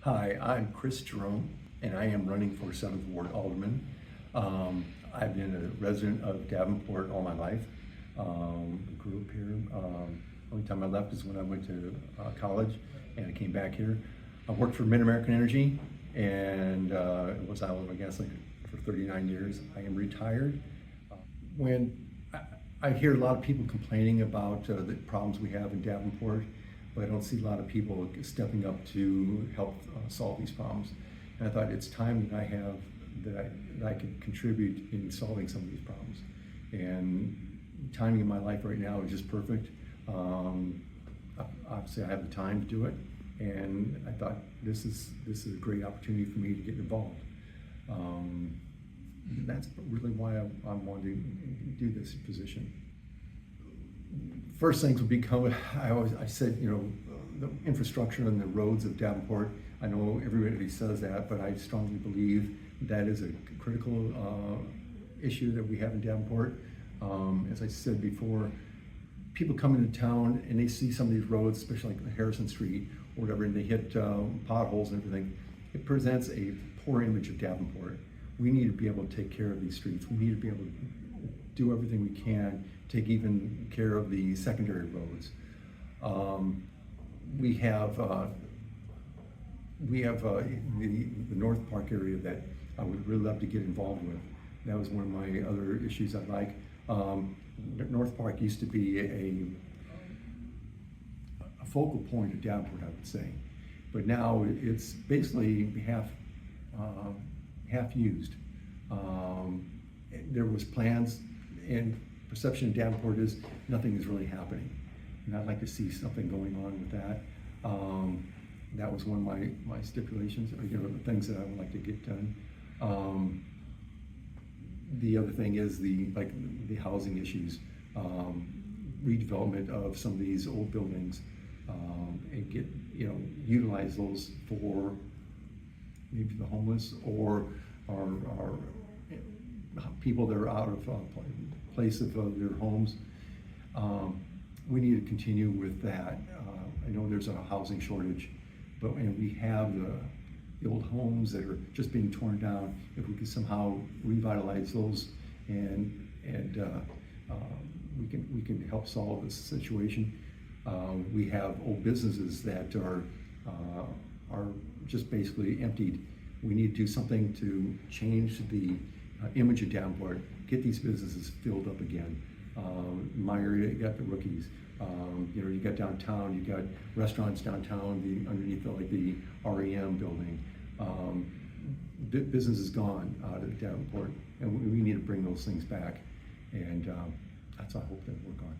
Hi, I'm Chris-Jerome, and I am running for 7th Ward Alderman. I've been a resident of Davenport all my life. Grew up here. Only time I left is when I went to college, and I came back here. I worked for Mid-American Energy, and was out of gas like for 39 years. I am retired. When I hear a lot of people complaining about the problems we have in Davenport, but I don't see a lot of people stepping up to help solve these problems. And I thought it's time that I could contribute in solving some of these problems. And timing in my life right now is just perfect. Obviously, I have the time to do it, and I thought this is a great opportunity for me to get involved. That's really why I wanted to do this position. First things would be I said, the infrastructure and the roads of Davenport. I know everybody says that, but I strongly believe that is a critical issue that we have in Davenport. As I said before, people come into town and they see some of these roads, especially like Harrison Street or whatever, and they hit potholes and everything. It presents a poor image of Davenport. We need to be able to take care of these streets. We need to be able to do everything we can, take even care of the secondary roads. We have the North Park area that I would really love to get involved with. That was one of my other issues I like. North Park used to be a focal point of Davenport, I would say, but now it's basically half used. There was plans, and perception in Davenport is nothing is really happening, and I'd like to see something going on with that. That was one of my stipulations, or the things that I would like to get done. The other thing is the housing issues, redevelopment of some of these old buildings, and utilize those for maybe the homeless or people that are out of place of their homes. We need to continue with that. I know there's a housing shortage, and we have the old homes that are just being torn down. If we could somehow revitalize those and we can help solve this situation. We have old businesses that are just basically emptied. We need to do something to change the image of Davenport, get these businesses filled up again. In my area, you got the Rookies. You got downtown, you got restaurants downtown, underneath the REM building. Business is gone out of Davenport, and we need to bring those things back, and that's what I hope to work on.